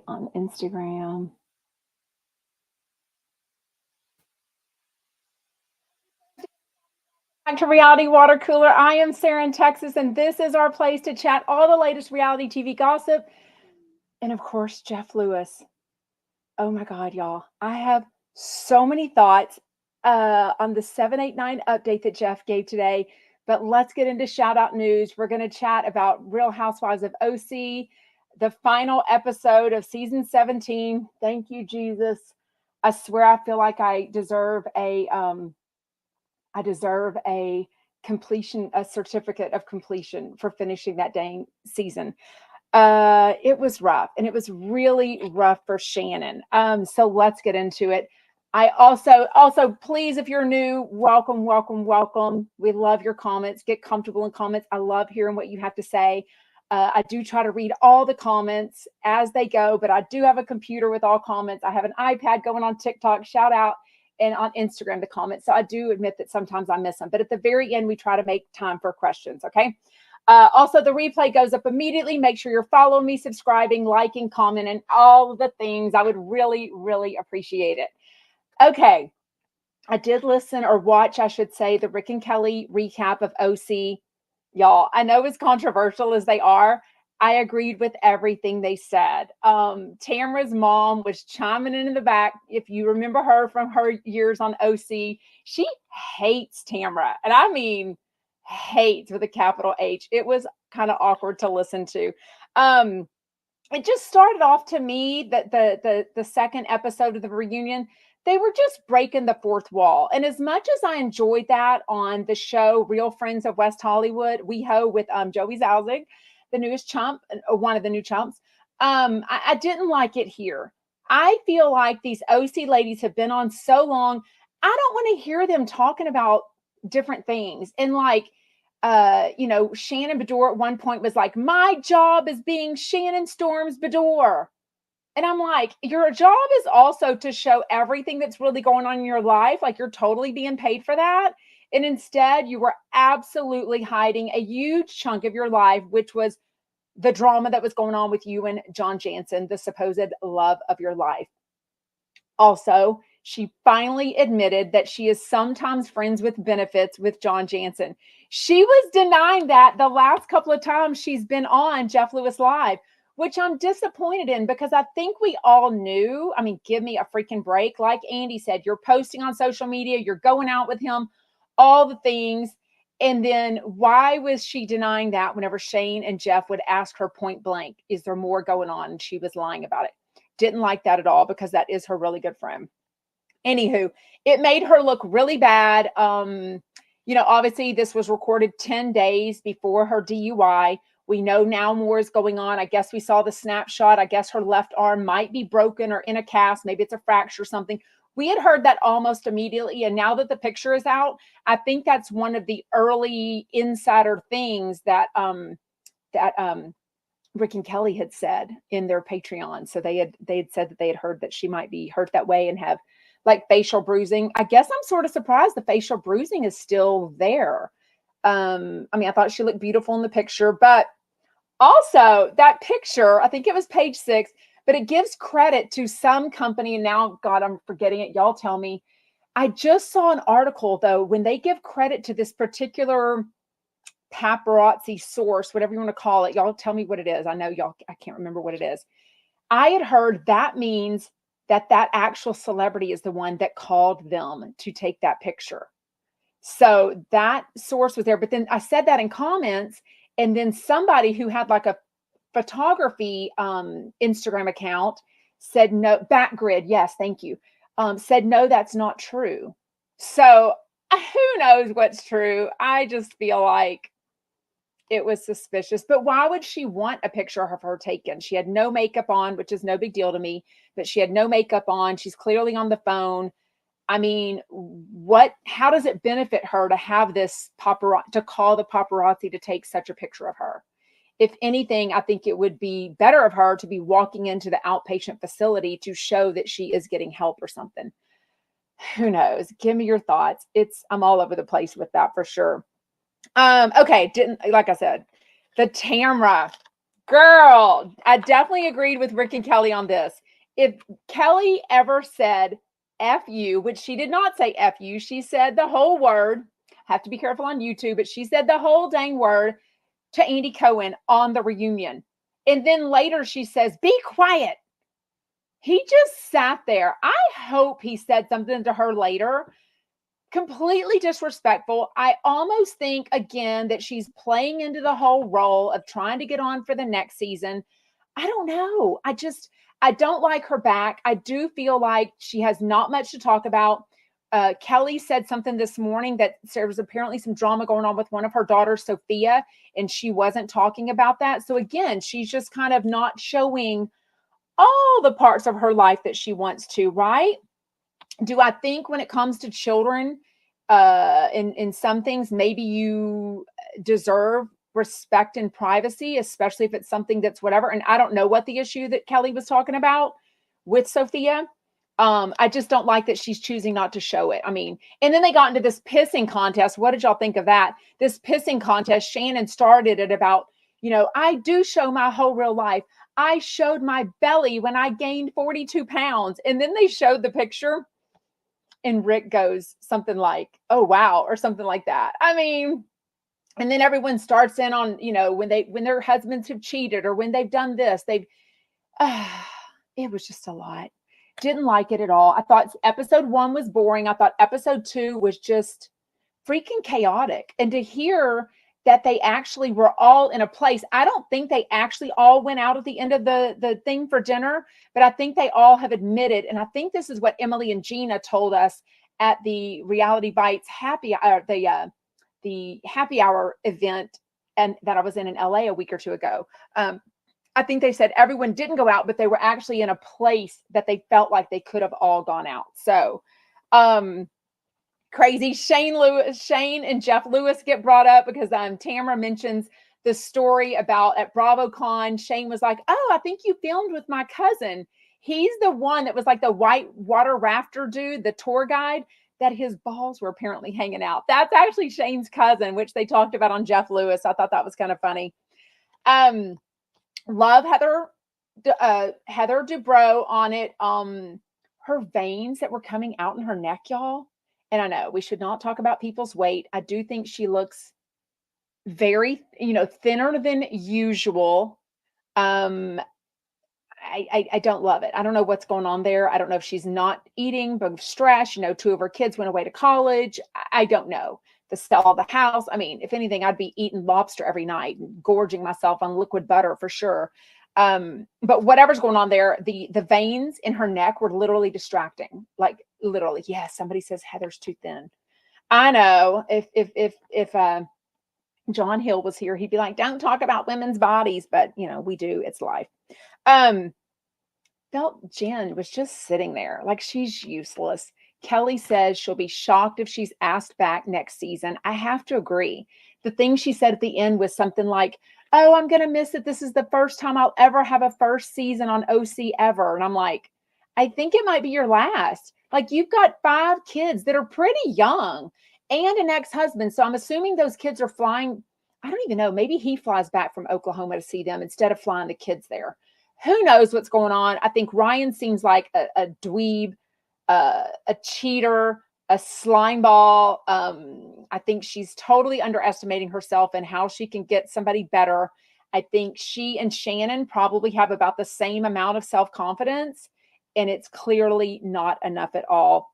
on Instagram. Back to Reality Water Cooler. I am Sarah in Texas, and this is our place to chat all the latest reality TV gossip. And of course, Jeff Lewis. Oh my God, y'all. I have so many thoughts on the 789 update that Jeff gave today. But let's get into shout out news. We're going to chat about Real Housewives of OC, the final episode of season 17. Thank you, Jesus. I swear I feel like I deserve a completion, a certificate of completion for finishing that dang season. It was rough, and it was really rough for Shannon. So let's get into it. I also please, if you're new, welcome. We love your comments. Get comfortable in comments. I love hearing what you have to say. I do try to read all the comments as they go, but I do have a computer with all comments. I have an iPad going on TikTok, shout out, and on Instagram, the comments. So I do admit that sometimes I miss them, but at the very end, we try to make time for questions. Okay. Also, the replay goes up immediately. Make sure you're following me, subscribing, liking, commenting, all the things. I would really, really appreciate it. Okay. I did listen or watch, I should say, the Rick and Kelly recap of OC. Y'all, I know as controversial as they are, I agreed with everything they said. Tamra's mom was chiming in the back. If you remember her from her years on OC, she hates Tamra. And I mean, hates with a capital H. It was kind of awkward to listen to. It just started off to me that the second episode of the reunion, they were just breaking the fourth wall. And as much as I enjoyed that on the show Real Friends of West Hollywood, WeHo with Joey Zalzig, the newest chump, one of the new chumps, I didn't like it here. I feel like these OC ladies have been on so long. I don't want to hear them talking about different things. And like, Shannon Bedore at one point was like, my job is being Shannon Storms Bedore. And I'm like, your job is also to show everything that's really going on in your life. Like you're totally being paid for that. And instead, you were absolutely hiding a huge chunk of your life, which was the drama that was going on with you and John Jansen, the supposed love of your life. Also, she finally admitted that she is sometimes friends with benefits with John Jansen. She was denying that the last couple of times she's been on Jeff Lewis Live, which I'm disappointed in because I think we all knew. I mean, give me a freaking break. Like Andy said, you're posting on social media, you're going out with him, all the things. And then why was she denying that whenever Shane and Jeff would ask her point blank, is there more going on? And she was lying about it. Didn't like that at all because that is her really good friend. Anywho, it made her look really bad. Obviously this was recorded 10 days before her DUI. We know now more is going on. I guess we saw the snapshot. I guess her left arm might be broken or in a cast. Maybe it's a fracture or something. We had heard that almost immediately. And now that the picture is out, I think that's one of the early insider things that Rick and Kelly had said in their Patreon. So they had said that they had heard that she might be hurt that way and have like facial bruising. I guess I'm sort of surprised the facial bruising is still there. I thought she looked beautiful in the picture, but also that picture, I think it was page 6, but it gives credit to some company. And now, God, I'm forgetting it. Y'all tell me. I just saw an article though, when they give credit to this particular paparazzi source, whatever you want to call it. Y'all tell me what it is. I can't remember what it is. I had heard that means that actual celebrity is the one that called them to take that picture. So that source was there. But then I said that in comments, and then somebody who had like a photography Instagram account said, no, Backgrid. Yes, thank you. Said, no, that's not true. So who knows what's true? I just feel like it was suspicious. But why would she want a picture of her taken? She had no makeup on, which is no big deal to me, but she had no makeup on. She's clearly on the phone. I mean, how does it benefit her to have this to call the paparazzi to take such a picture of her? If anything, I think it would be better of her to be walking into the outpatient facility to show that she is getting help or something. Who knows? Give me your thoughts. I'm all over the place with that for sure. Okay. Like I said, the Tamra Girl, I definitely agreed with Rick and Kelly on this. If Kelly ever said F you, which she did not say F you, she said the whole word. Have to be careful on YouTube, but she said the whole dang word to Andy Cohen on the reunion. And then later she says, be quiet. He just sat there. I hope he said something to her later. Completely disrespectful. I almost think, again, that she's playing into the whole role of trying to get on for the next season. I don't know. I don't like her back. I do feel like she has not much to talk about. Kelly said something this morning that there was apparently some drama going on with one of her daughters, Sophia, and she wasn't talking about that. So again, she's just kind of not showing all the parts of her life that she wants to, right? Do I think when it comes to children, in some things, maybe you deserve respect and privacy, especially if it's something that's whatever. And I don't know what the issue that Kelly was talking about with Sophia. I just don't like that she's choosing not to show it. I mean, and then they got into this pissing contest. What did y'all think of that? This pissing contest, Shannon started it about, I do show my whole real life. I showed my belly when I gained 42 pounds. And then they showed the picture and Rick goes something like, oh, wow, or something like that. I mean, and then everyone starts in on, when their husbands have cheated or when they've done this, it was just a lot. Didn't like it at all. I thought episode 1 was boring. I thought episode 2 was just freaking chaotic. And to hear that they actually were all in a place. I don't think they actually all went out at the end of the thing for dinner, but I think they all have admitted, and I think this is what Emily and Gina told us at the Reality Bites the happy hour event and that I was in LA a week or two ago. I think they said everyone didn't go out, but they were actually in a place that they felt like they could have all gone out. So, crazy. Shane and Jeff Lewis get brought up because Tamra mentions the story about at BravoCon. Shane was like, oh, I think you filmed with my cousin. He's the one that was like the white water rafter dude, the tour guide, that his balls were apparently hanging out. That's actually Shane's cousin, which they talked about on Jeff Lewis. I thought that was kind of funny. Love Heather Dubrow on it. Her veins that were coming out in her neck, y'all. And I know we should not talk about people's weight. I do think she looks very, thinner than usual. I don't love it. I don't know what's going on there. I don't know if she's not eating, but stress. 2 of her kids went away to college. I don't know. To sell the house. I mean, if anything, I'd be eating lobster every night and gorging myself on liquid butter for sure. But whatever's going on there, the veins in her neck were literally distracting. Like literally, yes, somebody says Heather's too thin. I know if John Hill was here, he'd be like, don't talk about women's bodies, but we do, it's life. Felt Jen was just sitting there like she's useless. Kelly says she'll be shocked if she's asked back next season. I have to agree. The thing she said at the end was something like, oh, I'm going to miss it. This is the first time I'll ever have a first season on OC ever. And I'm like, I think it might be your last. Like, you've got 5 kids that are pretty young and an ex-husband. So I'm assuming those kids are flying. I don't even know. Maybe he flies back from Oklahoma to see them instead of flying the kids there. Who knows what's going on? I think Ryan seems like a dweeb, a cheater, a slime ball. I think she's totally underestimating herself and how she can get somebody better. I think she and Shannon probably have about the same amount of self-confidence, and it's clearly not enough at all.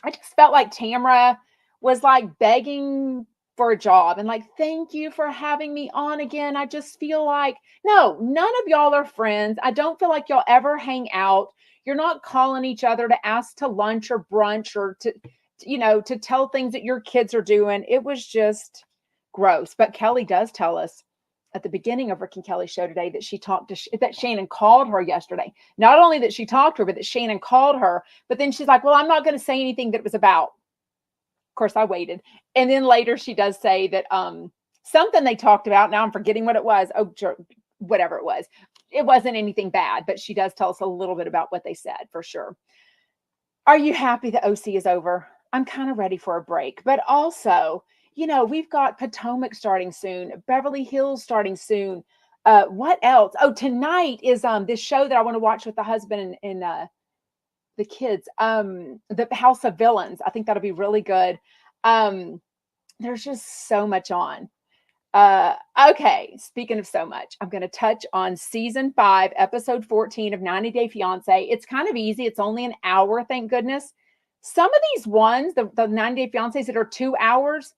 I just felt like Tamra was like begging for a job and like, thank you for having me on again. I just feel like, no, none of y'all are friends. I don't feel like y'all ever hang out. You're not calling each other to ask to lunch or brunch or to tell things that your kids are doing. It was just gross. But Kelly does tell us at the beginning of Rick and Kelly's show today that that Shannon called her yesterday. Not only that she talked to her, but that Shannon called her. But then she's like, well, I'm not going to say anything that it was about. Of course, I waited. And then later she does say that something they talked about. Now I'm forgetting what it was. Oh, whatever it was. It wasn't anything bad, but she does tell us a little bit about what they said for sure. Are you happy the OC is over? I'm kind of ready for a break, but also, we've got Potomac starting soon, Beverly Hills starting soon. What else? Oh, tonight is this show that I want to watch with the husband and the kids. The House of Villains. I think that'll be really good. There's just so much on. Okay, speaking of so much, I'm going to touch on season 5, episode 14 of 90 Day Fiance. It's kind of easy. It's only an hour, thank goodness. Some of these ones, the 90 Day Fiancés that are 2 hours,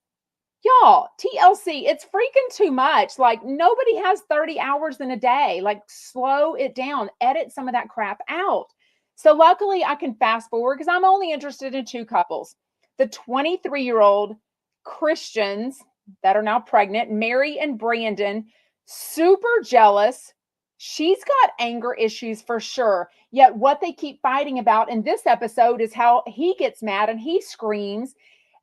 y'all, TLC, it's freaking too much. Like, nobody has 30 hours in a day. Like, slow it down, edit some of that crap out. So luckily I can fast forward because I'm only interested in 2 couples. The 23-year-old Christians that are now pregnant, Mary and Brandon, super jealous. She's got anger issues for sure. Yet what they keep fighting about in this episode is how he gets mad and he screams.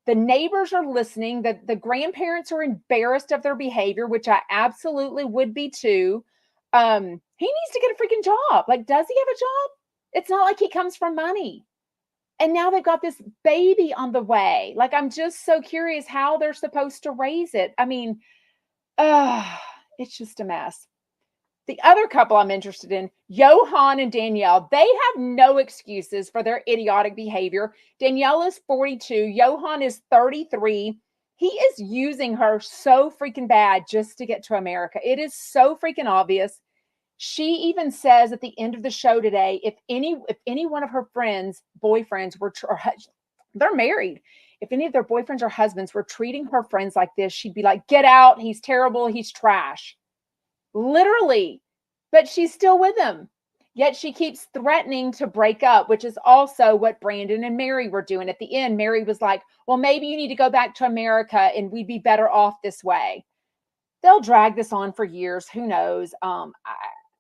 The neighbors are listening. The grandparents are embarrassed of their behavior, which I absolutely would be too. He needs to get a freaking job. Like, does he have a job? It's not like he comes from money. And now they've got this baby on the way. Like, I'm just so curious how they're supposed to raise it. I mean, it's just a mess. The other couple I'm interested in, Johan and Danielle, they have no excuses for their idiotic behavior. Danielle is 42. Johan is 33. He is using her so freaking bad just to get to America. It is so freaking obvious. She even says at the end of the show today, if any one of her friends, boyfriends they're married. If any of their boyfriends or husbands were treating her friends like this, she'd be like, get out. He's terrible. He's trash. Literally. But she's still with him. Yet she keeps threatening to break up, which is also what Brandon and Mary were doing. At the end, Mary was like, well, maybe you need to go back to America and we'd be better off this way. They'll drag this on for years. Who knows?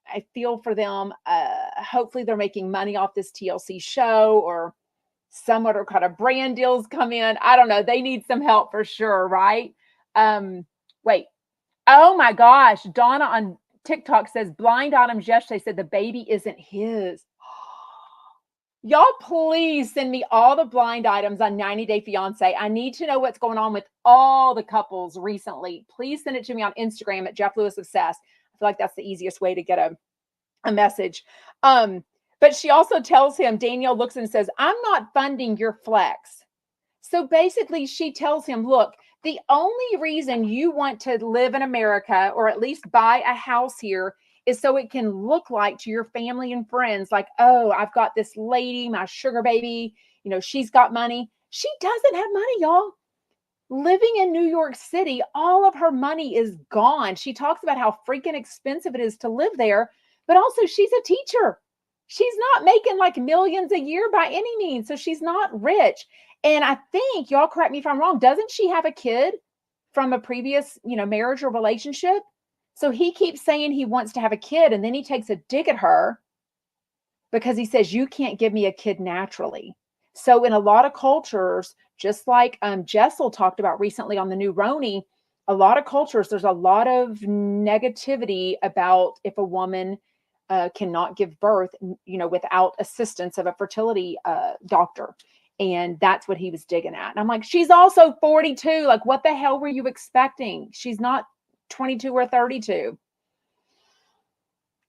I feel for them. Hopefully they're making money off this TLC show or some other kind of brand deals come in. I don't know. They need some help for sure, right? Wait. Oh my gosh. Donna on TikTok says blind items yesterday said the baby isn't his. Y'all, please send me all the blind items on 90 Day Fiance. I need to know what's going on with all the couples recently. Please send it to me on Instagram at Jeff Lewis Obsessed. I feel like that's the easiest way to get a message. But she also tells him, Danielle looks and says, I'm not funding your flex. So basically she tells him, look, the only reason you want to live in America or at least buy a house here is so it can look like to your family and friends, like, oh, I've got this lady, my sugar baby, she's got money. She doesn't have money, y'all. Living in New York City, all of her money is gone. She talks about how freaking expensive it is to live there, but also she's a teacher. She's not making like millions a year by any means. So she's not rich. And I think, y'all correct me if I'm wrong, doesn't she have a kid from a previous, marriage or relationship? So he keeps saying he wants to have a kid, and then he takes a dig at her because he says, you can't give me a kid naturally. So in a lot of cultures, just like Jessel talked about recently on the new Roni, a lot of cultures, there's a lot of negativity about if a woman cannot give birth, without assistance of a fertility doctor. And that's what he was digging at. And I'm like, she's also 42. Like, what the hell were you expecting? She's not 22 or 32.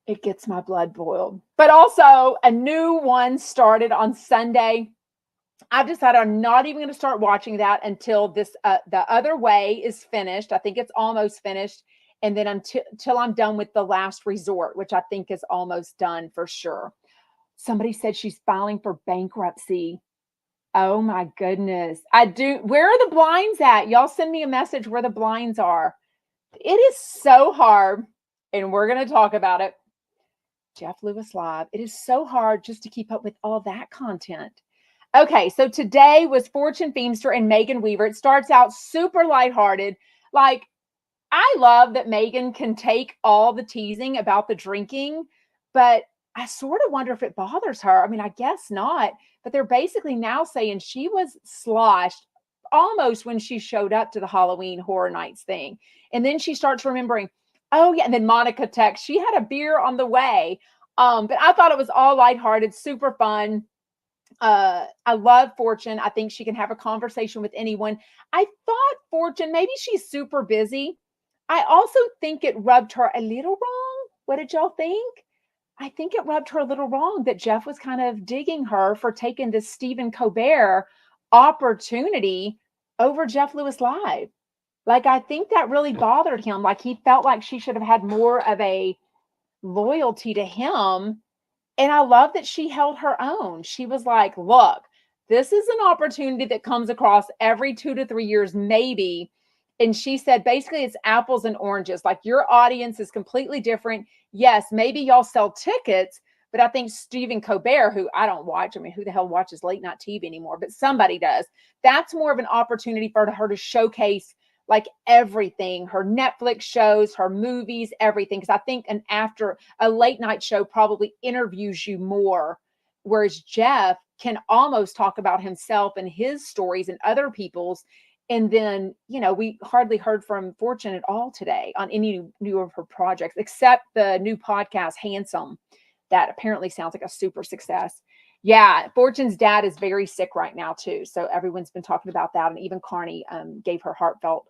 It gets my blood boiled. But also a new one started on Sunday. I've decided I'm not even going to start watching that until this, The Other Way is finished. I think it's almost finished. And then until I'm done with The Last Resort, which I think is almost done for sure. Somebody said she's filing for bankruptcy. Oh my goodness. Where are the blinds at? Y'all send me a message where the blinds are. It is so hard. And we're going to talk about it. Jeff Lewis Live. It is so hard just to keep up with all that content. Okay, so today was Fortune Feimster and Megan Weaver. It starts out super lighthearted. Like, I love that Megan can take all the teasing about the drinking, but I sort of wonder if it bothers her. I mean, I guess not, but they're basically now saying she was sloshed almost when she showed up to the Halloween Horror Nights thing. And then she starts remembering, oh yeah, and then Monica texts, she had a beer on the way. But I thought it was all lighthearted, super fun. I love Fortune. I think she can have a conversation with anyone. I thought Fortune, maybe she's super busy. I also think it rubbed her a little wrong. What did y'all think? I think it rubbed her a little wrong that Jeff was kind of digging her for taking this Stephen Colbert opportunity over Jeff Lewis Live. Like, I think that really bothered him. Like, he felt like she should have had more of a loyalty to him. And I love that she held her own. She was like, look, this is an opportunity that comes across every 2 to 3 years, maybe. And she said, basically, it's apples and oranges. Like, your audience is completely different. Yes, maybe y'all sell tickets, but I think Stephen Colbert, who I don't watch, I mean, who the hell watches late night TV anymore? But somebody does. That's more of an opportunity for her to showcase like everything, her Netflix shows, her movies, everything. Because I think after a late night show probably interviews you more, whereas Jeff can almost talk about himself and his stories and other people's. And then, we hardly heard from Fortune at all today on any new of her projects, except the new podcast, Handsome, that apparently sounds like a super success. Yeah, Fortune's dad is very sick right now, too. So everyone's been talking about that. And even Carney gave her heartfelt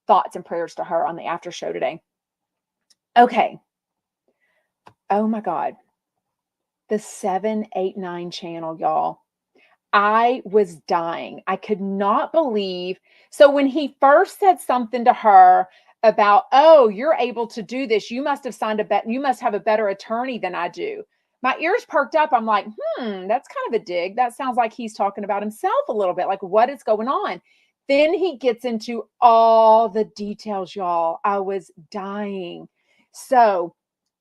thoughts and prayers to her on the after show today. Okay. Oh, my God. The 789 channel, y'all. I was dying. I could not believe. So when he first said something to her about, oh, you're able to do this, you must have signed a bet. You must have a better attorney than I do. My ears perked up. I'm like, that's kind of a dig. That sounds like he's talking about himself a little bit, like what is going on. Then he gets into all the details, y'all. I was dying. So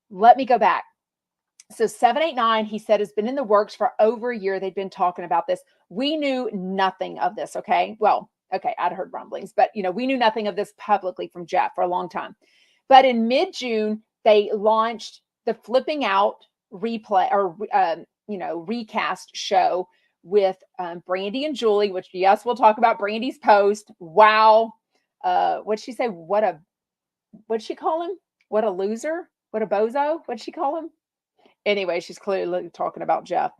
let me go back. So 789, he said, has been in the works for over a year. They'd been talking about this. We knew nothing of this, okay? Well, okay, I'd heard rumblings, but, we knew nothing of this publicly from Jeff for a long time. But in mid-June, they launched the Flipping Out replay or, recast show with Brandy and Julie, which, yes, we'll talk about Brandy's post. Wow. What'd she say? What'd she call him? What a loser? What a bozo? What'd she call him? Anyway, she's clearly talking about Jeff.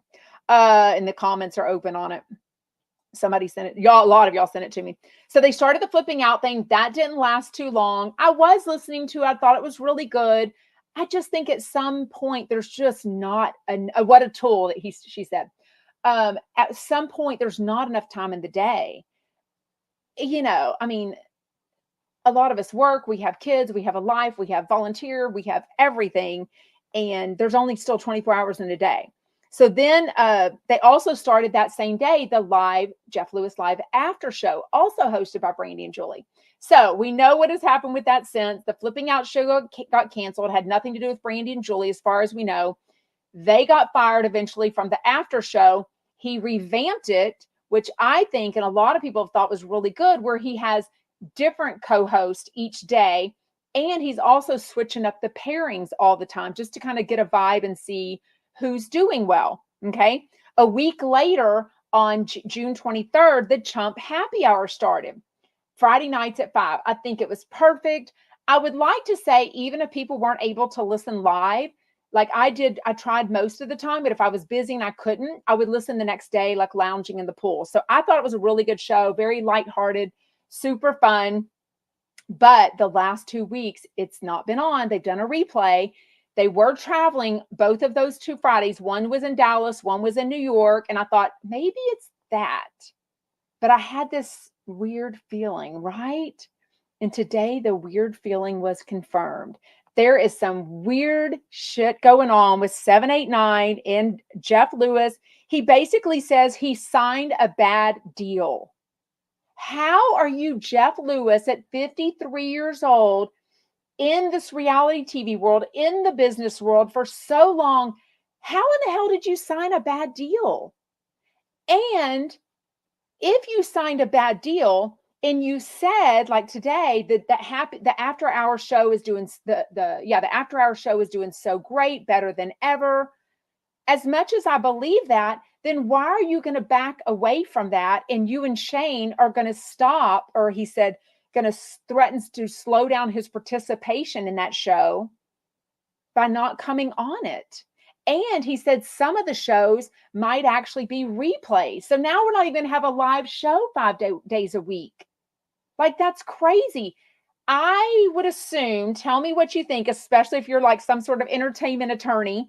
And the comments are open on it. Somebody sent it. Y'all, a lot of y'all sent it to me. So they started the Flipping Out thing. That didn't last too long. I was listening to it. I thought it was really good. I just think at some point there's just not what a tool that she said. At some point there's not enough time in the day. I mean, a lot of us work, we have kids, we have a life, we have volunteer, we have everything. And there's only still 24 hours in a day. So then they also started that same day, the live Jeff Lewis Live after show, also hosted by Brandy and Julie. So we know what has happened with that since. The Flipping Out show got canceled, had nothing to do with Brandy and Julie as far as we know. They got fired eventually from the after show. He revamped it, which I think, and a lot of people have thought was really good, where he has different co-hosts each day. And he's also switching up the pairings all the time just to kind of get a vibe and see who's doing well. Okay. A week later on June 23rd, the Chump Happy Hour started Friday nights at 5. I think it was perfect. I would like to say, even if people weren't able to listen live, like I did, I tried most of the time, but if I was busy and I couldn't, I would listen the next day, like lounging in the pool. So I thought it was a really good show, very lighthearted, super fun. But the last 2 weeks, it's not been on. They've done a replay. They were traveling both of those 2 Fridays. One was in Dallas, one was in New York. And I thought, maybe it's that. But I had this weird feeling, right? And today, the weird feeling was confirmed. There is some weird shit going on with 789 and Jeff Lewis. He basically says he signed a bad deal. How are you, Jeff Lewis, at 53 years old, in this reality TV world, in the business world for so long? How in the hell did you sign a bad deal? And if you signed a bad deal and you said, like today, that the after hour show is doing the after hour show is doing so great, better than ever. As much as I believe that, then why are you going to back away from that? And you and Shane are going to stop, or he said, going to threaten to slow down his participation in that show by not coming on it. And he said some of the shows might actually be replays. So now we're not even going to have a live show 5 days a week. Like, that's crazy. I would assume, tell me what you think, especially if you're like some sort of entertainment attorney.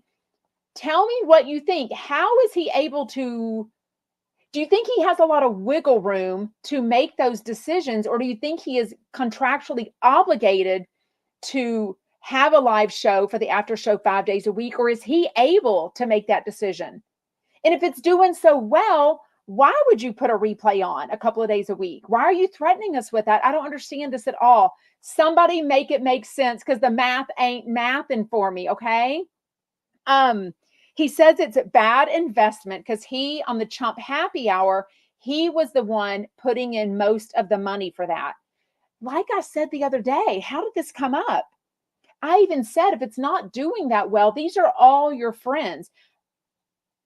Tell me what you think. How is he able to, do you think he has a lot of wiggle room to make those decisions, or do you think he is contractually obligated to have a live show for the after show 5 days a week, or is he able to make that decision? And if it's doing so well, why would you put a replay on a couple of days a week? Why are you threatening us with that? I don't understand this at all. Somebody make it make sense, because the math ain't mathing for me, okay? He says it's a bad investment because he, on the Chump Happy Hour, he was the one putting in most of the money for that. Like I said the other day, how did this come up? I even said, if it's not doing that well, these are all your friends.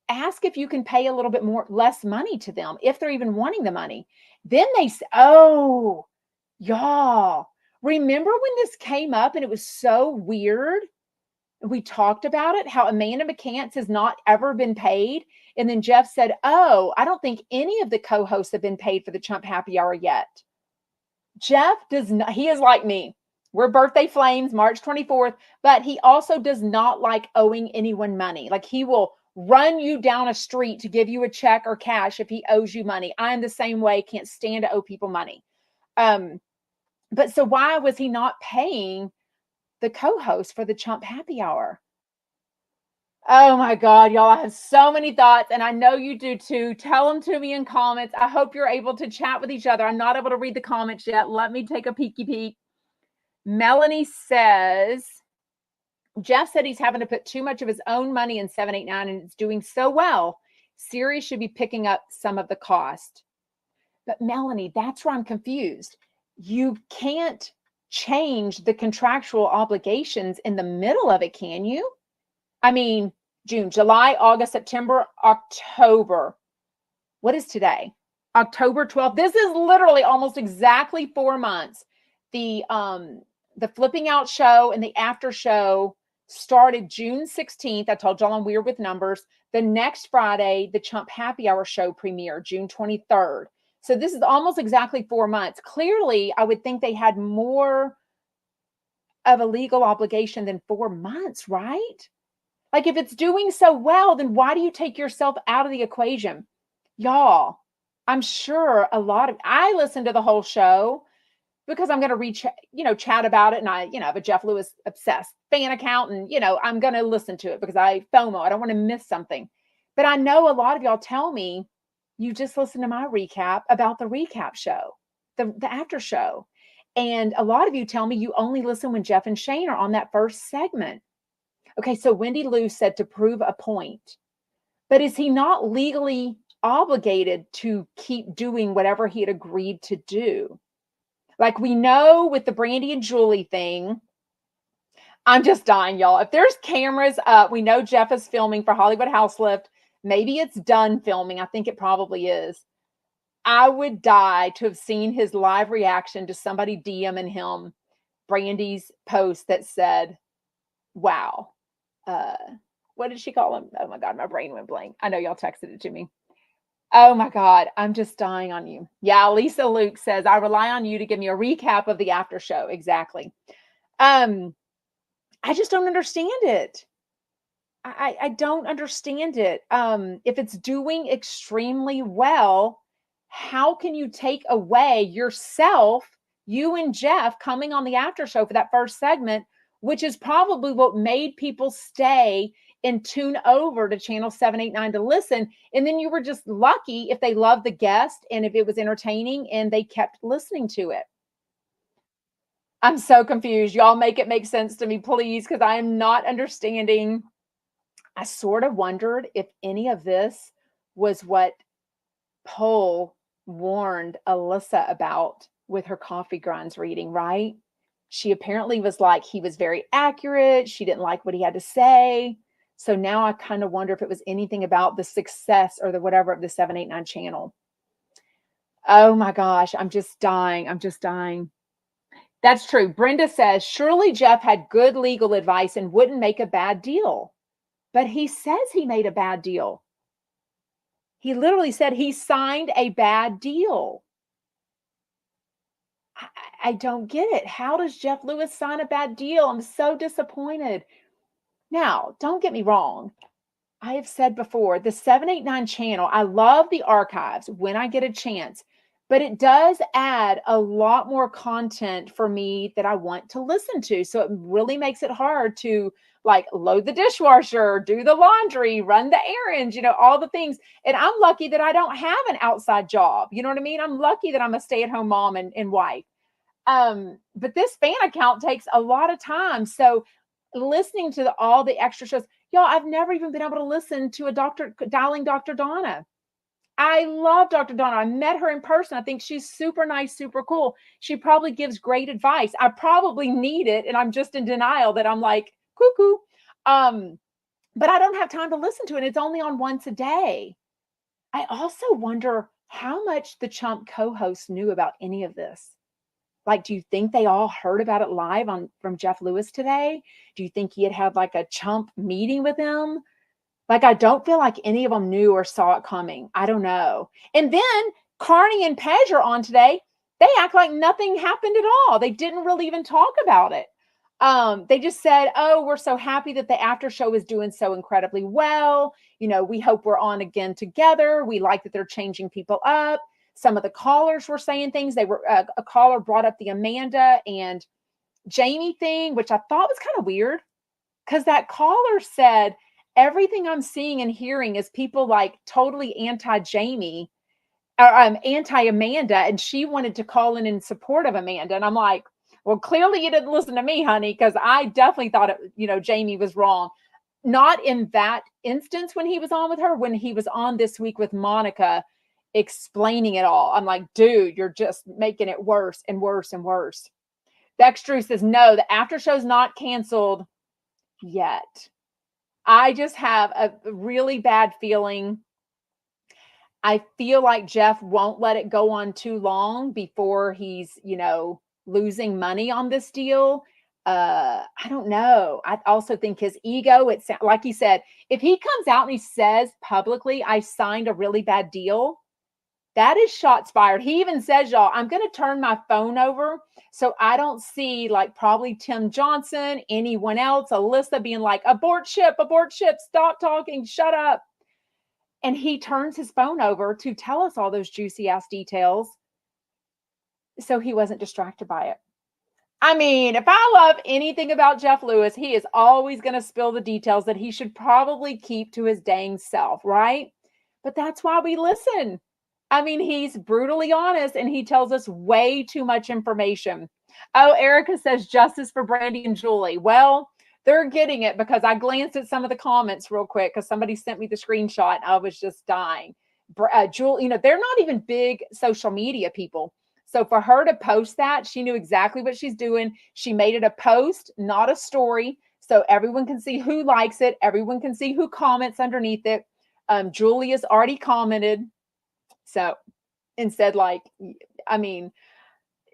Ask if you can pay a little bit less money to them, if they're even wanting the money. Then they say, oh, y'all, remember when this came up and it was so weird? We talked about it, how Amanda McCants has not ever been paid. And then Jeff said, oh, I don't think any of the co-hosts have been paid for the Chump Happy Hour yet. Jeff does not, he is like me. We're birthday flames, March 24th, but he also does not like owing anyone money. Like, he will run you down a street to give you a check or cash if he owes you money. I'm the same way, can't stand to owe people money. But so why was he not paying the co-host for the Chump Happy Hour? Oh my God, y'all, I have so many thoughts, and I know you do too. Tell them to me in comments. I hope you're able to chat with each other. I'm not able to read the comments yet. Let me take a peeky peek. Melanie says, Jeff said he's having to put too much of his own money in 789 and it's doing so well. Siri should be picking up some of the cost. But Melanie, that's where I'm confused. You can't change the contractual obligations in the middle of it, can you? I mean, June, July, August, September, October. What is today? October 12th. This is literally almost exactly 4 months. The flipping out show and the after show started June 16th. I told y'all I'm weird with numbers. The next Friday, the Chump Happy Hour show premiere, June 23rd. So this is almost exactly 4 months. Clearly, I would think they had more of a legal obligation than 4 months, right? Like, if it's doing so well, then why do you take yourself out of the equation? Y'all, I'm sure I listened to the whole show because I'm going to chat about it. And I have a Jeff Lewis obsessed fan account, and, I'm going to listen to it because I FOMO. I don't want to miss something. But I know a lot of y'all tell me you just listen to my recap about the recap show, the after show. And a lot of you tell me you only listen when Jeff and Shane are on that first segment. Okay, so Wendy Lou said to prove a point. But is he not legally obligated to keep doing whatever he had agreed to do? Like, we know with the Brandy and Julie thing, I'm just dying, y'all. If there's cameras up, we know Jeff is filming for Hollywood House Lift. Maybe it's done filming. I think it probably is. I would die to have seen his live reaction to somebody DMing him Brandy's post that said, wow. What did she call him? Oh my God, my brain went blank. I know y'all texted it to me. Oh my God, I'm just dying on you. Yeah, Lisa Luke says, I rely on you to give me a recap of the after show. Exactly. I just don't understand it. I don't understand it. If it's doing extremely well, how can you take away yourself, you and Jeff coming on the after show for that first segment, which is probably what made people stay and tune over to channel 789 to listen. And then you were just lucky if they loved the guest and if it was entertaining and they kept listening to it. I'm so confused. Y'all make it make sense to me, please, because I am not understanding. I sort of wondered if any of this was what Pohl warned Alyssa about with her coffee grinds reading, right? She apparently was like, he was very accurate. She didn't like what he had to say. So now I kind of wonder if it was anything about the success or the whatever of the 789 channel. Oh my gosh, I'm just dying. I'm just dying. That's true. Brenda says, surely Jeff had good legal advice and wouldn't make a bad deal. But he says he made a bad deal. He literally said he signed a bad deal. I don't get it. How does Jeff Lewis sign a bad deal? I'm so disappointed. Now, don't get me wrong. I have said before, the 789 channel, I love the archives when I get a chance, but it does add a lot more content for me that I want to listen to. So it really makes it hard to like load the dishwasher, do the laundry, run the errands, all the things. And I'm lucky that I don't have an outside job. You know what I mean? I'm lucky that I'm a stay-at-home mom and wife. But this fan account takes a lot of time. So listening to all the extra shows, y'all, I've never even been able to listen to a dialing Dr. Donna. I love Dr. Donna. I met her in person. I think she's super nice, super cool. She probably gives great advice. I probably need it. And I'm just in denial that I'm like, cuckoo. But I don't have time to listen to it. It's only on once a day. I also wonder how much the Chump co-hosts knew about any of this. Like, do you think they all heard about it live from Jeff Lewis today? Do you think he had like a Chump meeting with him? Like, I don't feel like any of them knew or saw it coming. I don't know. And then Carney and Pej are on today. They act like nothing happened at all. They didn't really even talk about it. They just said, oh, we're so happy that the after show is doing so incredibly well. We hope we're on again together. We like that they're changing people up. Some of the callers were saying things. They were a caller brought up the Amanda and Jamie thing, which I thought was kind of weird because that caller said, everything I'm seeing and hearing is people like totally anti-Jamie or anti-Amanda. And she wanted to call in support of Amanda. And I'm like, well, clearly you didn't listen to me, honey, because I definitely thought, Jamie was wrong. Not in that instance when he was on with her, when he was on this week with Monica, explaining it all. I'm like, dude, you're just making it worse and worse and worse. Dextru says, no, the after show's not canceled yet. I just have a really bad feeling. I feel like Jeff won't let it go on too long before he's, losing money on this deal. I don't know. I also think his ego, it's like he said, if he comes out and he says publicly, I signed a really bad deal, that is shots fired. He even says, y'all, I'm going to turn my phone over so I don't see like probably Tim Johnson, anyone else, Alyssa being like, abort ship, stop talking, shut up. And he turns his phone over to tell us all those juicy ass details so he wasn't distracted by it. I mean, if I love anything about Jeff Lewis, he is always going to spill the details that he should probably keep to his dang self, right? But that's why we listen. I mean, he's brutally honest and he tells us way too much information. Oh, Erica says justice for Brandy and Julie. Well, they're getting it because I glanced at some of the comments real quick because somebody sent me the screenshot and I was just dying. Julie, they're not even big social media people. So for her to post that, she knew exactly what she's doing. She made it a post, not a story. So everyone can see who likes it. Everyone can see who comments underneath it. Julia's already commented. So instead,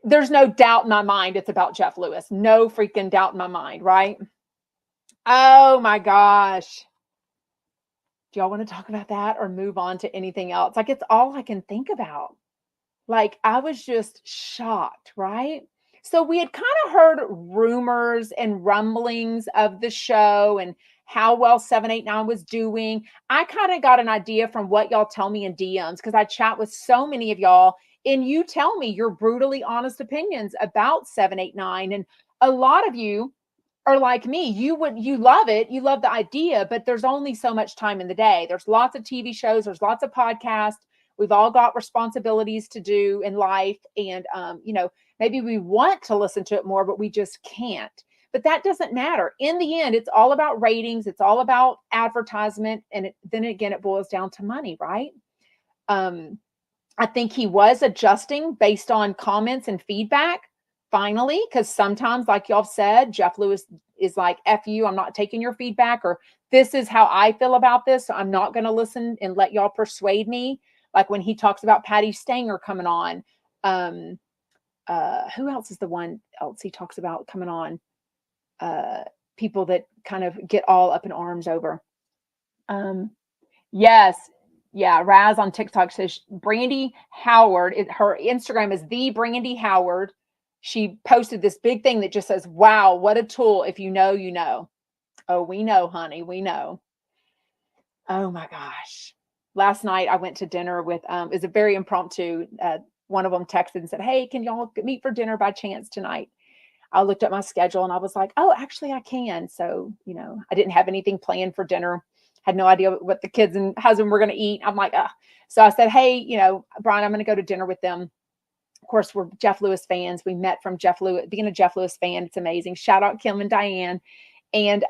there's no doubt in my mind it's about Jeff Lewis. No freaking doubt in my mind, right? Oh my gosh. Do y'all want to talk about that or move on to anything else? Like, it's all I can think about. Like, I was just shocked, right? So we had kind of heard rumors and rumblings of the show and how well 789 was doing. I kind of got an idea from what y'all tell me in DMs because I chat with so many of y'all and you tell me your brutally honest opinions about 789. And a lot of you are like me. You love it. You love the idea, but there's only so much time in the day. There's lots of TV shows. There's lots of podcasts. We've all got responsibilities to do in life. And, maybe we want to listen to it more, but we just can't. But that doesn't matter. In the end, it's all about ratings. It's all about advertisement. And then again, it boils down to money, right? I think he was adjusting based on comments and feedback, finally, because sometimes, like y'all said, Jeff Lewis is like, F you, I'm not taking your feedback, or this is how I feel about this, so I'm not going to listen and let y'all persuade me. Like when he talks about Patty Stanger coming on. Who else is the one else he talks about coming on? People that kind of get all up in arms over. Yes. Yeah. Raz on TikTok says Brandy Howard, her Instagram is the Brandy Howard. she posted this big thing that just says, wow, what a tool. If you know, you know. Oh, we know, honey. We know. Oh my gosh. Last night I went to dinner with, it was a very impromptu, one of them texted and said, hey, can y'all meet for dinner by chance tonight? I looked at my schedule and I was like, oh, actually I can. So, I didn't have anything planned for dinner. Had no idea what the kids and husband were going to eat. I'm like, so I said, hey, Brian, I'm going to go to dinner with them. Of course, we're Jeff Lewis fans. We met from Jeff Lewis, being a Jeff Lewis fan. It's amazing. Shout out Kim and Diane. And,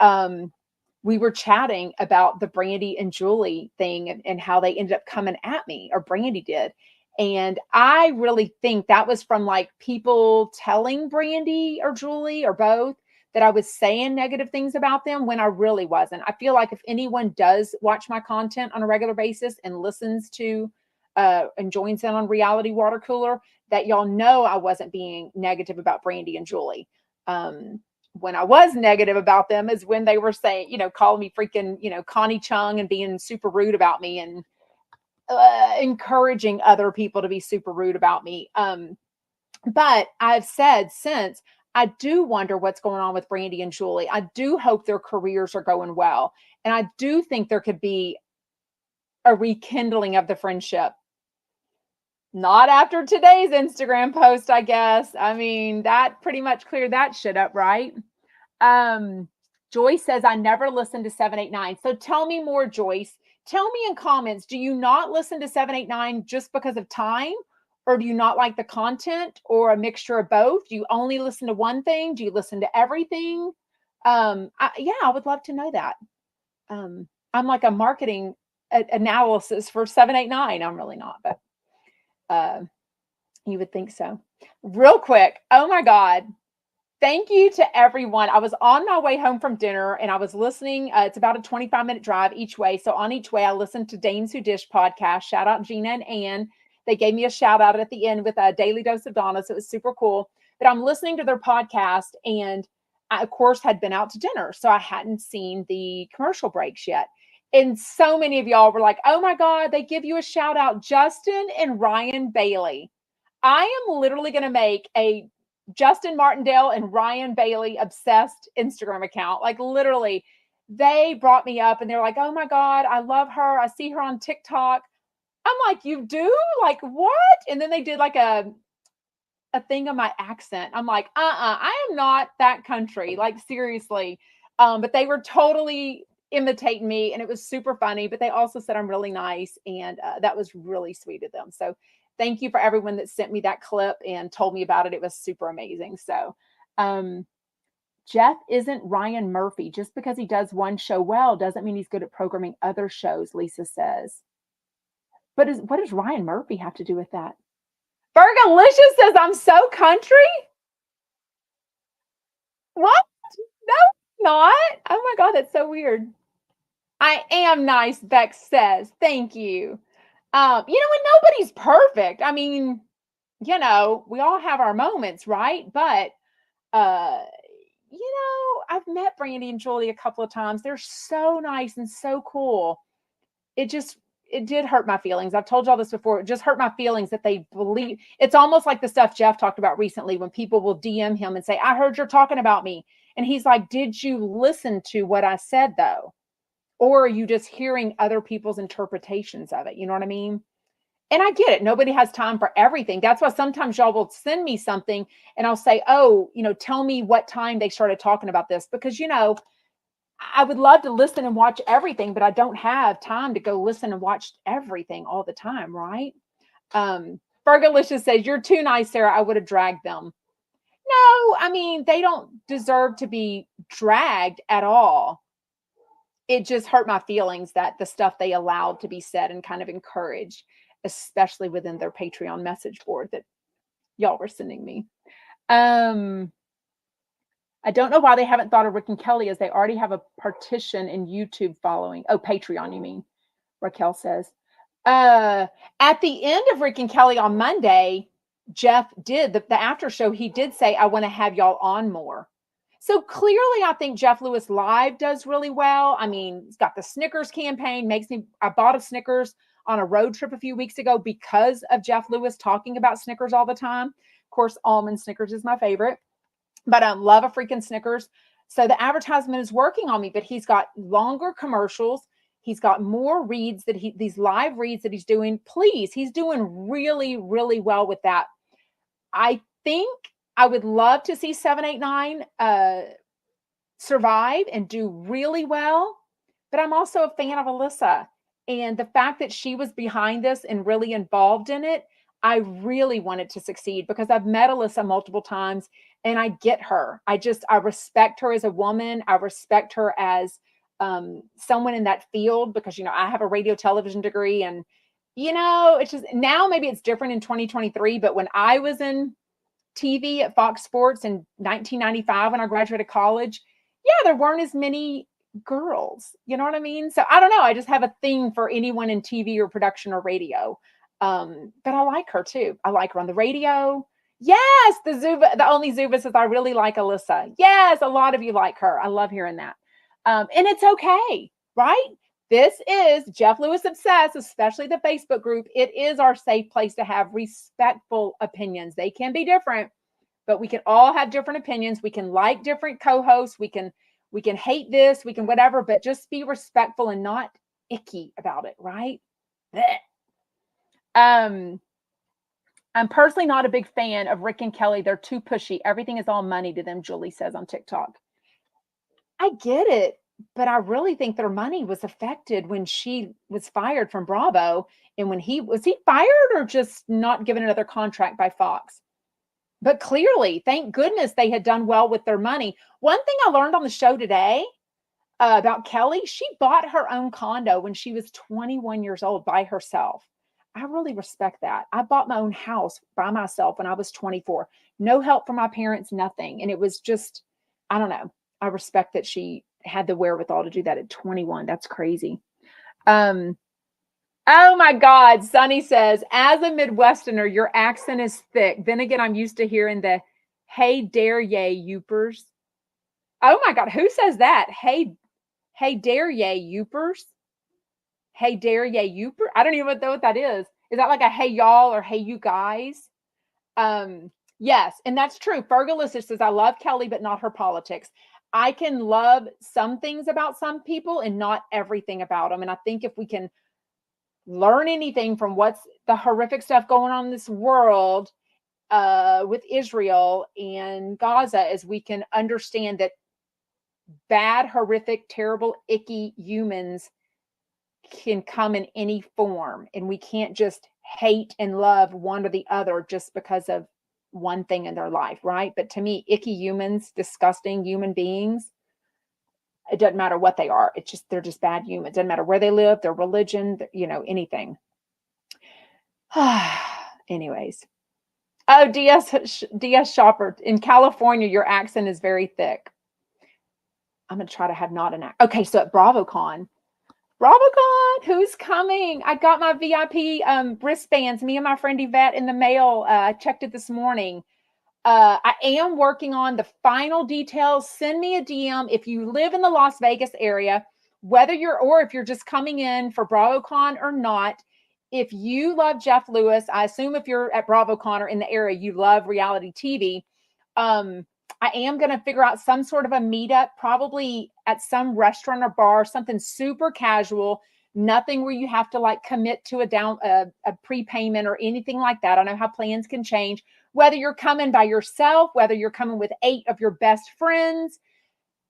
we were chatting about the Brandy and Julie thing and how they ended up coming at me, or Brandy did. And I really think that was from like people telling Brandy or Julie or both that I was saying negative things about them when I really wasn't. I feel like if anyone does watch my content on a regular basis and listens to and joins in on Reality Water Cooler, that y'all know I wasn't being negative about Brandy and Julie. When I was negative about them is when they were saying, calling me freaking, Connie Chung and being super rude about me and encouraging other people to be super rude about me. But I've said since, I do wonder what's going on with Brandy and Julie. I do hope their careers are going well. And I do think there could be a rekindling of the friendship. Not after today's Instagram post, I guess. I mean, that pretty much cleared that shit up, right? Joyce says, I never listened to 789. So tell me more, Joyce. Tell me in comments, do you not listen to 789 just because of time? Or do you not like the content, or a mixture of both? Do you only listen to one thing? Do you listen to everything? I would love to know that. I'm like a marketing analysis for 789. I'm really not, but you would think so. Real quick. Oh my God. Thank you to everyone. I was on my way home from dinner and I was listening. It's about a 25-minute drive each way. So on each way, I listened to Danes Who Dish podcast. Shout out Gina and Ann. They gave me a shout out at the end with a Daily Dose of Donna. So it was super cool. But I'm listening to their podcast, and I, of course, had been out to dinner. So I hadn't seen the commercial breaks yet. And so many of y'all were like, oh my God, they give you a shout out, Justin and Ryan Bailey. I am literally going to make a Justin Martindale and Ryan Bailey obsessed Instagram account. Like literally, they brought me up and they're like, oh my God, I love her. I see her on TikTok. I'm like, you do? Like what? And then they did like a thing on my accent. I'm like, I am not that country. Like seriously. But they were totally imitating me and it was super funny, but they also said I'm really nice. And that was really sweet of them. So thank you for everyone that sent me that clip and told me about it. It was super amazing. So, Jeff isn't Ryan Murphy. Just because he does one show well doesn't mean he's good at programming other shows, Lisa says. But what does Ryan Murphy have to do with that? Fergalicious says I'm so country. What? No, not. Oh my God, that's so weird. I am nice, Bex says. Thank you. And nobody's perfect. I mean, we all have our moments, right? But, I've met Brandy and Julie a couple of times. They're so nice and so cool. It did hurt my feelings. I've told y'all this before. It just hurt my feelings that they believe. It's almost like the stuff Jeff talked about recently when people will DM him and say, I heard you're talking about me. And he's like, did you listen to what I said though? Or are you just hearing other people's interpretations of it? You know what I mean? And I get it. Nobody has time for everything. That's why sometimes y'all will send me something and I'll say, oh, tell me what time they started talking about this. Because, I would love to listen and watch everything, but I don't have time to go listen and watch everything all the time, right? Fergalicious says, you're too nice, Sarah. I would have dragged them. No, I mean, they don't deserve to be dragged at all. It just hurt my feelings that the stuff they allowed to be said and kind of encouraged, especially within their Patreon message board that y'all were sending me. I don't know why they haven't thought of Rick and Kelly, as they already have a partition in YouTube following. Oh, Patreon, you mean, Raquel says. At the end of Rick and Kelly on Monday, Jeff did, the after show, he did say, I want to have y'all on more. So clearly, I think Jeff Lewis Live does really well. I mean, he's got the Snickers campaign, I bought a Snickers on a road trip a few weeks ago because of Jeff Lewis talking about Snickers all the time. Of course, almond Snickers is my favorite, but I love a freaking Snickers. So the advertisement is working on me, but he's got longer commercials. He's got more reads these live reads that he's doing. Please, he's doing really, really well with that. I think I would love to see 789 survive and do really well, but I'm also a fan of Alyssa. And the fact that she was behind this and really involved in it, I really wanted to succeed because I've met Alyssa multiple times and I get her. I respect her as a woman. I respect her as someone in that field because, I have a radio television degree and, it's just now maybe it's different in 2023, but when I was in TV at Fox Sports in 1995, when I graduated college, yeah, there weren't as many girls. You know what I mean? So I don't know. I just have a thing for anyone in TV or production or radio. But I like her too. I like her on the radio. Yes, the only Zuba says I really like Alyssa. Yes, a lot of you like her. I love hearing that. And it's okay, right? This is Jeff Lewis Obsessed, especially the Facebook group. It is our safe place to have respectful opinions. They can be different, but we can all have different opinions. We can like different co-hosts. We can hate this, we can whatever, but just be respectful and not icky about it, right? I'm personally not a big fan of Rick and Kelly. They're too pushy. Everything is all money to them, Julie says on TikTok. I get it, but I really think their money was affected when she was fired from Bravo. And when was he fired or just not given another contract by Fox? But clearly, thank goodness they had done well with their money. One thing I learned on the show today about Kelly, she bought her own condo when she was 21 years old by herself. I really respect that. I bought my own house by myself when I was 24. No help from my parents, nothing. And it was just, I don't know. I respect that she had the wherewithal to do that at 21. That's crazy. Oh my God. Sunny says, as a Midwesterner, your accent is thick. Then again, I'm used to hearing the, hey, dare ye, youpers. Oh my God. Who says that? Hey, dare ye, youpers. Hey, dare ye, youper. I don't even know what that is. Is that like a hey, y'all or hey, you guys? Yes. And that's true. Fergalicious says, I love Kelly, but not her politics. I can love some things about some people and not everything about them. And I think if we can learn anything from what's the horrific stuff going on in this world with Israel and Gaza, is we can understand that bad, horrific, terrible, icky humans can come in any form. And we can't just hate and love one or the other just because of one thing in their life, right? But to me, icky humans, disgusting human beings, it doesn't matter what they are. It's just, they're just bad humans. It doesn't matter where they live, their religion, anything. Anyways. Oh, DS Shopper, in California, your accent is very thick. I'm going to try to have not an accent. Okay, so at BravoCon, who's coming? I got my VIP wristbands, me and my friend Yvette, in the mail. I checked it this morning. I am working on the final details. Send me a DM if you live in the Las Vegas area, if you're just coming in for BravoCon or not. If you love Jeff Lewis, I assume if you're at BravoCon or in the area, you love reality TV. I am going to figure out some sort of a meetup, probably at some restaurant or bar, something super casual, nothing where you have to like commit to a prepayment or anything like that. I know how plans can change, whether you're coming by yourself, whether you're coming with 8 of your best friends.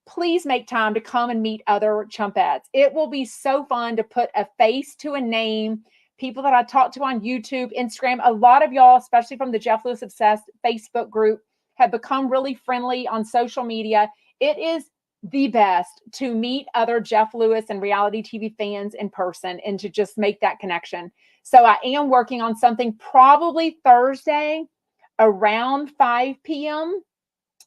Please make time to come and meet other chumpettes. It will be so fun to put a face to a name. People that I talk to on YouTube, Instagram, a lot of y'all, especially from the Jeff Lewis Obsessed Facebook group, have become really friendly on social media. It is the best to meet other Jeff Lewis and reality TV fans in person and to just make that connection. So I am working on something probably Thursday around 5 p.m.,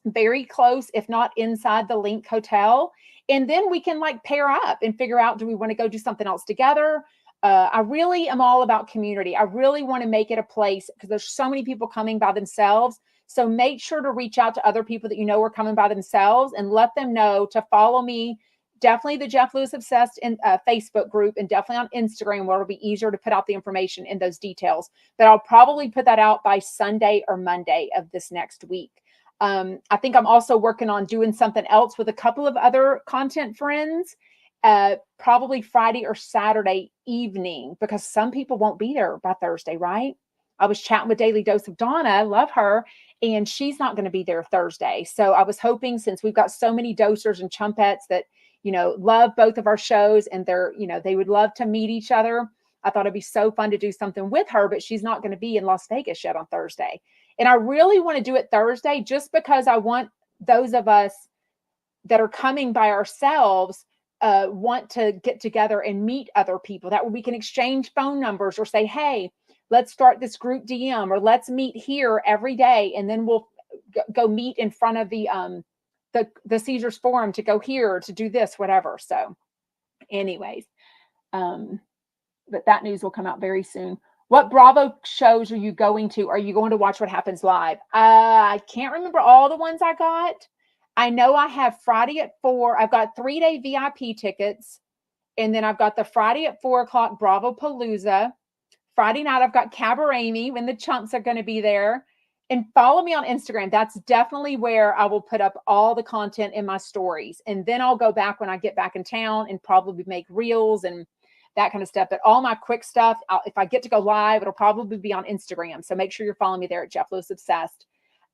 very close, if not inside the Linq Hotel. And then we can like pair up and figure out, do we want to go do something else together? I really am all about community. I really want to make it a place because there's so many people coming by themselves. So make sure to reach out to other people that you know are coming by themselves and let them know to follow me, definitely the Jeff Lewis Obsessed in Facebook group, and definitely on Instagram, where it'll be easier to put out the information in those details. But I'll probably put that out by Sunday or Monday of this next week. I think I'm also working on doing something else with a couple of other content friends, probably Friday or Saturday evening, because some people won't be there by Thursday, right? I was chatting with Daily Dose of Donna, love her, and she's not going to be there Thursday. So I was hoping, since we've got so many dosers and chumpettes that, love both of our shows, and they would love to meet each other. I thought it'd be so fun to do something with her, but she's not going to be in Las Vegas yet on Thursday. And I really want to do it Thursday, just because I want those of us that are coming by ourselves want to get together and meet other people. That way we can exchange phone numbers, or say, hey, let's start this group DM, or let's meet here every day. And then we'll go meet in front of the Caesars Forum to go here to do this, whatever. So anyways, but that news will come out very soon. What Bravo shows are you going to? Are you going to watch What Happens Live? I can't remember all the ones I got. I know I have Friday at 4. I've got 3-day VIP tickets. And then I've got the Friday at 4 o'clock Bravo Palooza. Friday night, I've got Cabaret when the chunks are going to be there. And follow me on Instagram. That's definitely where I will put up all the content in my stories. And then I'll go back when I get back in town and probably make reels and that kind of stuff. But all my quick stuff, if I get to go live, it'll probably be on Instagram. So make sure you're following me there at Jeff Lewis Obsessed.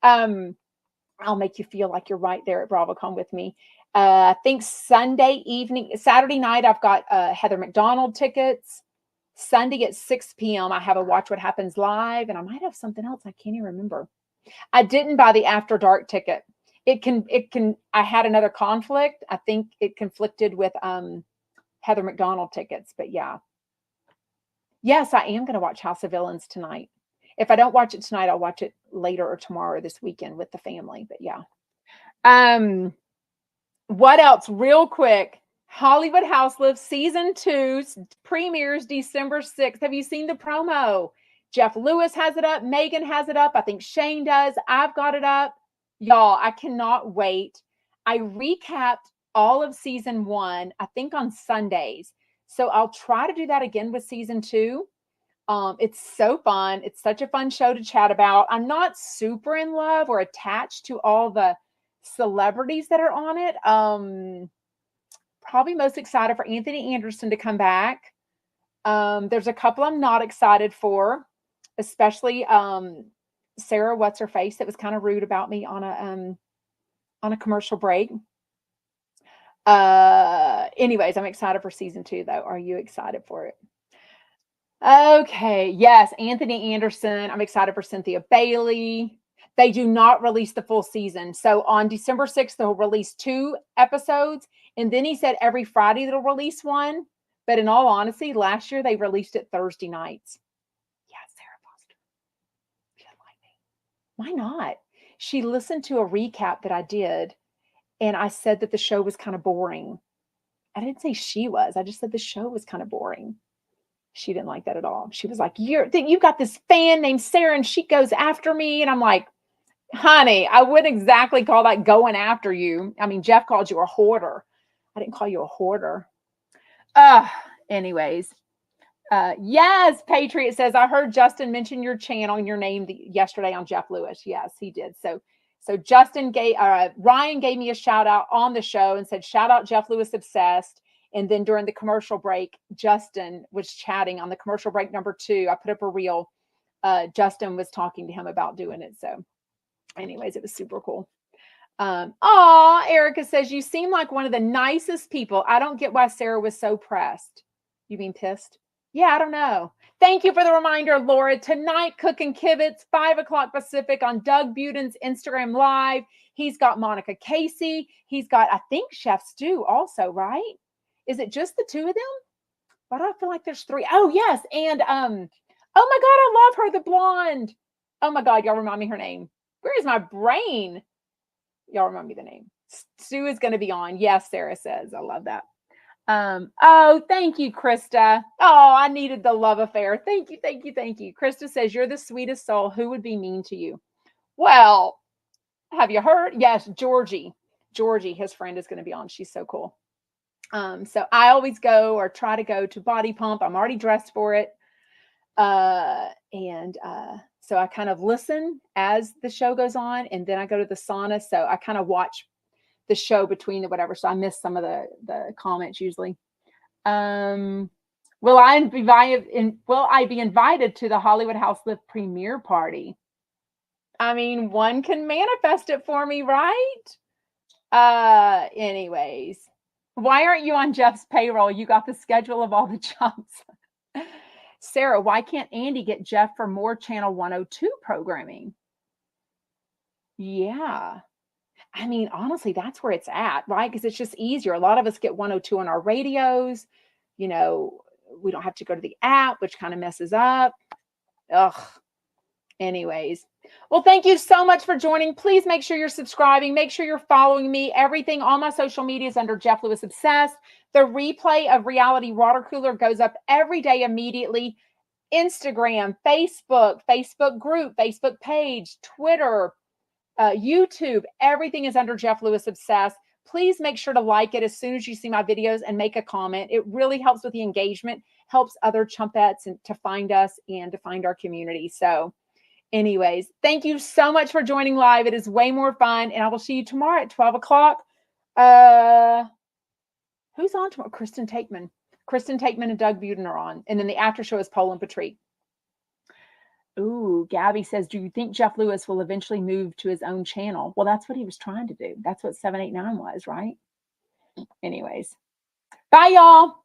I'll make you feel like you're right there at BravoCon with me. I think Saturday night, I've got Heather McDonald tickets. Sunday at 6 p.m. I have a Watch What Happens Live, and I might have something else. I can't even remember. I didn't buy the After Dark ticket. I had another conflict. I think it conflicted with Heather McDonald tickets, but yeah. Yes, I am going to watch House of Villains tonight. If I don't watch it tonight, I'll watch it later or tomorrow this weekend with the family, but yeah. What else? Real quick. Hollywood Houselift Season 2 premieres December 6th. Have you seen the promo? Jeff Lewis has it up. Megan has it up. I think Shane does. I've got it up. Y'all, I cannot wait. I recapped all of Season 1, I think on Sundays. So I'll try to do that again with Season 2. It's so fun. It's such a fun show to chat about. I'm not super in love or attached to all the celebrities that are on it. Probably most excited for Anthony Anderson to come back. There's a couple I'm not excited for, especially Sarah, what's her face, that was kind of rude about me on a commercial break. Anyways, I'm excited for Season 2 though. Are you excited for it? Okay, yes, Anthony Anderson. I'm excited for Cynthia Bailey. They do not release the full season. So on December 6th, they'll release 2 episodes. And then he said every Friday they'll release one. But in all honesty, last year they released it Thursday nights. Yeah, Sarah Foster. She didn't like me. Why not? She listened to a recap that I did, and I said that the show was kind of boring. I didn't say she was. I just said the show was kind of boring. She didn't like that at all. She was like, you've got this fan named Sarah, and she goes after me. And I'm like, honey, I wouldn't exactly call that going after you. I mean, Jeff called you a hoarder. I didn't call you a hoarder. Anyways. Yes, Patriot says, I heard Justin mention your channel and your name yesterday on Jeff Lewis. Yes, he did. So Ryan gave me a shout out on the show and said, shout out Jeff Lewis Obsessed. And then during the commercial break, Justin was chatting on the commercial break number 2. I put up a reel. Justin was talking to him about doing it. So anyways, it was super cool. Erica says, you seem like one of the nicest people. I don't get why Sarah was so pressed. You mean pissed? Yeah, I don't know. Thank you for the reminder, Laura. Tonight, Cooking Kibitz, 5 o'clock Pacific on Doug Buden's Instagram Live. He's got Monica Casey. He's got, I think, Chef Stu also, right? Is it just the 2 of them? Why do I feel like there's 3? Oh, yes. And, oh my God, I love her, the blonde. Oh my God, y'all remind me her name. Where is my brain? Y'all remind me the name. Stu is going to be on. Yes, Sarah says. I love that. Oh, thank you, Krista. Oh, I needed the love affair. Thank you, thank you, thank you. Krista says, you're the sweetest soul. Who would be mean to you? Well, have you heard? Yes, Georgie. Georgie, his friend, is going to be on. She's so cool. So I always go or try to go to Body Pump. I'm already dressed for it. So I kind of listen as the show goes on, and then I go to the sauna. So I kind of watch the show between the whatever. So I miss some of the comments usually. Will I be invited to the Hollywood House Lift premiere party? I mean, one can manifest it for me, right? Anyways, why aren't you on Jeff's payroll? You got the schedule of all the jobs. Sarah, why can't Andy get Jeff for more Channel 102 programming? Yeah. I mean, honestly, that's where it's at, right? Because it's just easier. A lot of us get 102 on our radios. You know, we don't have to go to the app, which kind of messes up. Ugh. Anyways. Well, thank you so much for joining. Please make sure you're subscribing. Make sure you're following me. Everything on my social media is under Jeff Lewis Obsessed. The replay of Reality Water Cooler goes up every day immediately. Instagram, Facebook group, Facebook page, Twitter, YouTube, everything is under Jeff Lewis Obsessed. Please make sure to like it as soon as you see my videos and make a comment. It really helps with the engagement, helps other chumpettes to find us and to find our community. So anyways, thank you so much for joining live. It is way more fun, and I will see you tomorrow at 12 o'clock. Who's on tomorrow? Kristen Takeman and Doug Buden are on, and then the after show is Paul and Patrick. Ooh, Gabby says, do you think Jeff Lewis will eventually move to his own channel? Well, that's what he was trying to do. That's what 789 was, right? Anyways, bye, y'all.